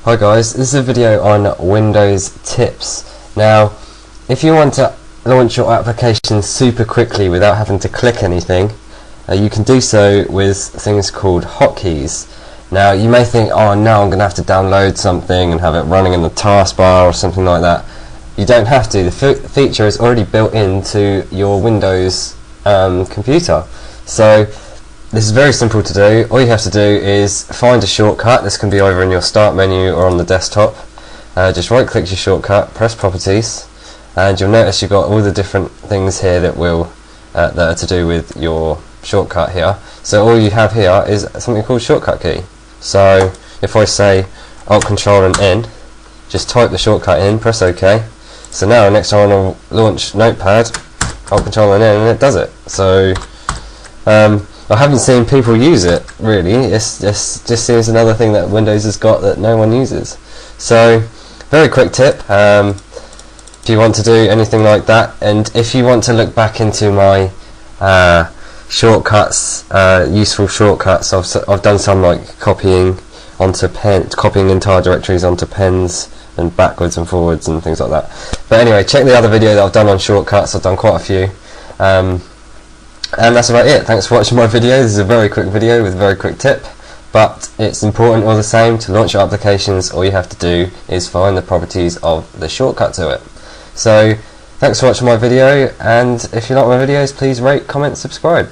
Hi guys, this is a video on Windows tips. Now, if you want to launch your application super quickly without having to click anything, you can do so with things called hotkeys. Now, you may think, oh no, I'm going to have to download something and have it running in the taskbar or something like that. You don't have to. The feature is already built into your Windows computer. So this is very simple to do. All you have to do is find a shortcut. This can be either in your start menu or on the desktop. Just right click your shortcut, press properties, and you'll notice you've got all the different things here that are to do with your shortcut here. So all you have here is something called shortcut key. So if I say Alt Control and N, just type the shortcut in, press OK. So now next time I'll launch Notepad, Alt Control and N, and it does it. So I haven't seen people use it really. It's just seems another thing that Windows has got that no one uses. So very quick tip if you want to do anything like that, and if you want to look back into my shortcuts, useful shortcuts, I've done some like copying entire directories onto pens and backwards and forwards and things like that. But anyway, check the other video that I've done on shortcuts. I've done quite a few. And that's about it. Thanks for watching my video. This is a very quick video with a very quick tip, but it's important all the same. To launch your applications, all you have to do is find the properties of the shortcut to it. So thanks for watching my video, and if you like my videos, please rate, comment, subscribe.